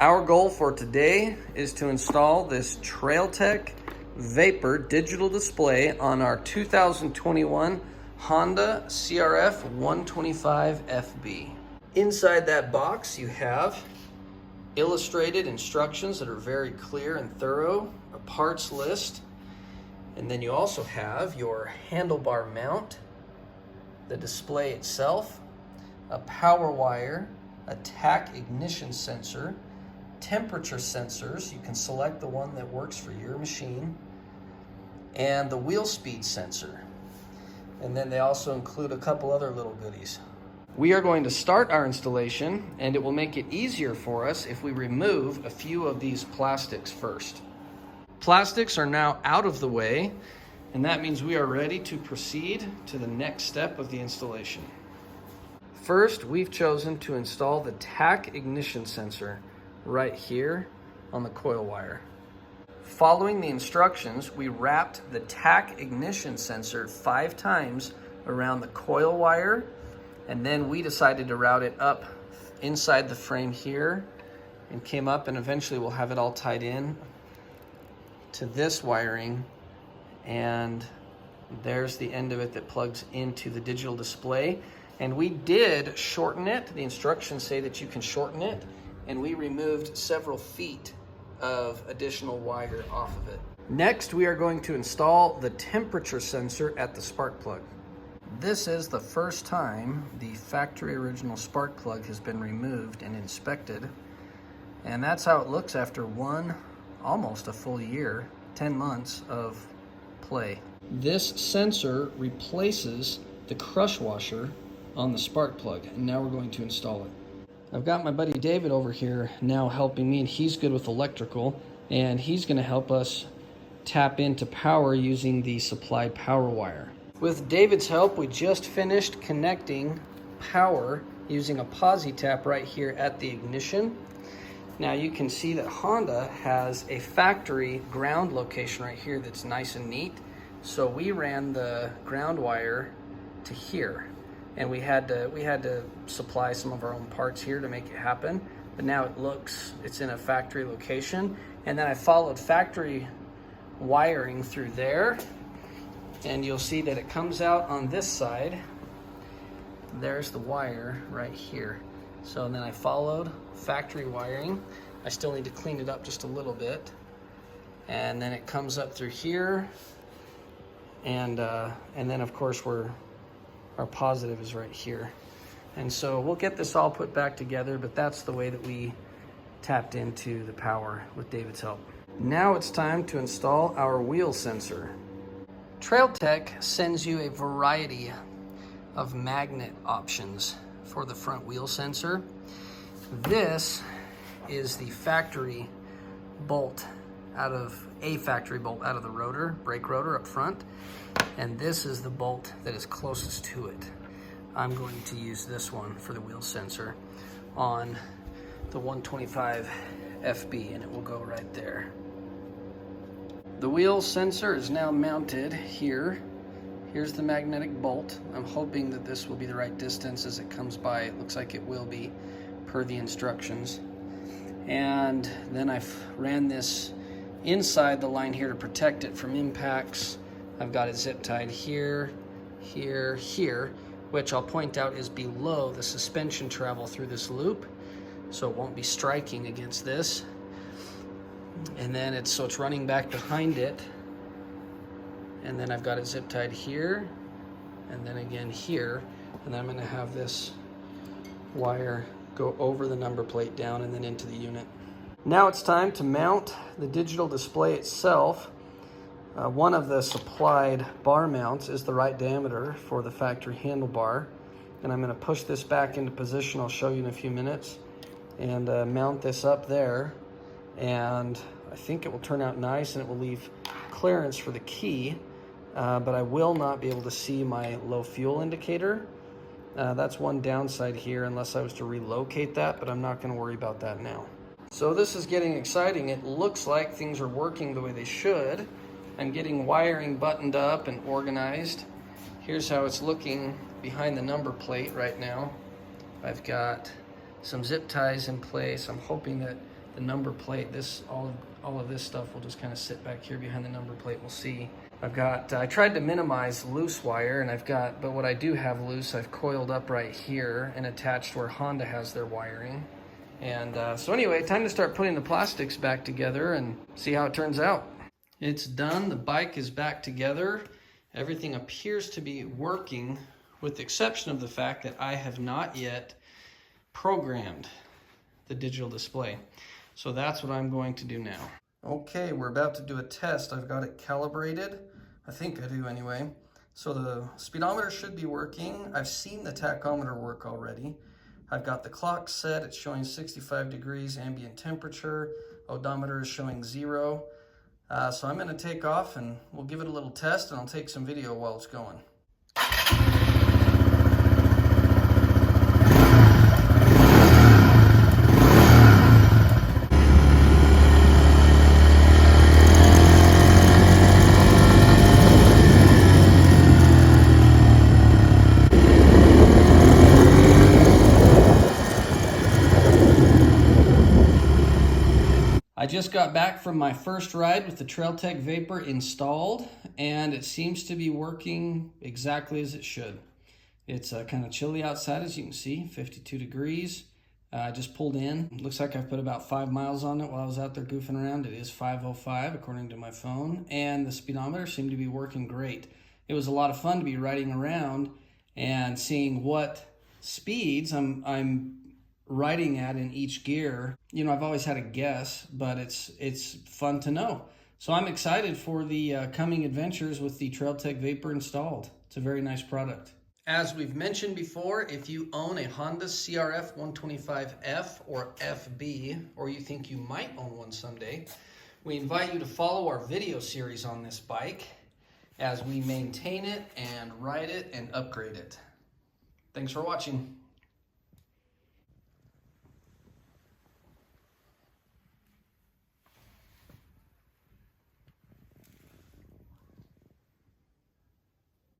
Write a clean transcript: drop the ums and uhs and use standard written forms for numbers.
Our goal for today is to install this TrailTech Vapor digital display on our 2021 Honda CRF125FB. Inside that box you have illustrated instructions that are very clear and thorough, a parts list, and then you also have your handlebar mount, the display itself, a power wire, a tach ignition sensor, temperature sensors. You can select the one that works for your machine, and the wheel speed sensor. And then they also include a couple other little goodies. We are going to start our installation, and it will make it easier for us if we remove a few of these plastics first. Plastics are now out of the way, and that means we are ready to proceed to the next step of the installation. First, we've chosen to install the tach ignition sensor right here on the coil wire. Following the instructions, we wrapped the tach ignition sensor 5 times around the coil wire, and then we decided to route it up inside the frame here and came up, and eventually we'll have it all tied in to this wiring, and there's the end of it that plugs into the digital display. And we did shorten it. The instructions say that you can shorten it, and we removed several feet of additional wire off of it. Next, we are going to install the temperature sensor at the spark plug. This is the first time the factory original spark plug has been removed and inspected, and that's how it looks after almost a full year, 10 months of play. This sensor replaces the crush washer on the spark plug, and now we're going to install it. I've got my buddy David over here now helping me, and he's good with electrical, and he's going to help us tap into power using the supplied power wire. With David's help, we just finished connecting power using a posi tap right here at the ignition. Now you can see that Honda has a factory ground location right here that's nice and neat. So we ran the ground wire to here, and we had to supply some of our own parts here to make it happen. But now it's in a factory location, and then I followed factory wiring through there, and you'll see that it comes out on this side. There's the wire right here. So then I followed factory wiring. I still need to clean it up just a little bit, and then it comes up through here, and then of course our positive is right here. And so we'll get this all put back together, but that's the way that we tapped into the power with David's help. Now it's time to install our wheel sensor. TrailTech sends you a variety of magnet options for the front wheel sensor. This is the factory bolt out of the rotor, brake rotor up front, and this is the bolt that is closest to it. I'm going to use this one for the wheel sensor on the 125FB, and it will go right there. The wheel sensor is now mounted here. Here's the magnetic bolt. I'm hoping that this will be the right distance as it comes by. It looks like it will be per the instructions. And then I've ran this inside the line here to protect it from impacts. I've got it zip tied here, here, here, which I'll point out is below the suspension travel through this loop, so it won't be striking against this. And then it's running back behind it, and then I've got it zip tied here, and then again here, and then I'm going to have this wire go over the number plate down and then into the unit. Now it's time to mount the digital display itself. One of the supplied bar mounts is the right diameter for the factory handlebar, and I'm going to push this back into position. I'll show you in a few minutes, and mount this up there, and I think it will turn out nice, and it will leave clearance for the key, but I will not be able to see my low fuel indicator. That's one downside here unless I was to relocate that, but I'm not going to worry about that now. So this is getting exciting. It looks like things are working the way they should. I'm getting wiring buttoned up and organized. Here's how it's looking behind the number plate right now. I've got some zip ties in place. I'm hoping that the number plate. All of this stuff will just kind of sit back here behind the number plate. We'll see. I tried to minimize loose wire, but what I do have loose, I've coiled up right here and attached where Honda has their wiring. And so anyway, time to start putting the plastics back together and see how it turns out. It's done. The bike is back together. Everything appears to be working, with the exception of the fact that I have not yet programmed the digital display. So that's what I'm going to do now. Okay, we're about to do a test. I've got it calibrated. I think I do anyway. So the speedometer should be working. I've seen the tachometer work already. I've got the clock set. It's showing 65 degrees ambient temperature. Odometer is showing 0. So I'm going to take off and we'll give it a little test, and I'll take some video while it's going. I just got back from my first ride with the TrailTech Vapor installed, and it seems to be working exactly as it should. It's kind of chilly outside, as you can see, 52 degrees. I just pulled in. It looks like I've put about 5 miles on it while I was out there goofing around. It is 5:05 according to my phone, and the speedometer seemed to be working great. It was a lot of fun to be riding around and seeing what speeds I'm riding at in each gear. You know, I've always had a guess, but it's fun to know. So I'm excited for the coming adventures with the TrailTech Vapor installed. It's a very nice product. As we've mentioned before, if you own a Honda CRF125F or FB, or you think you might own one someday, we invite you to follow our video series on this bike as we maintain it and ride it and upgrade it. Thanks for watching.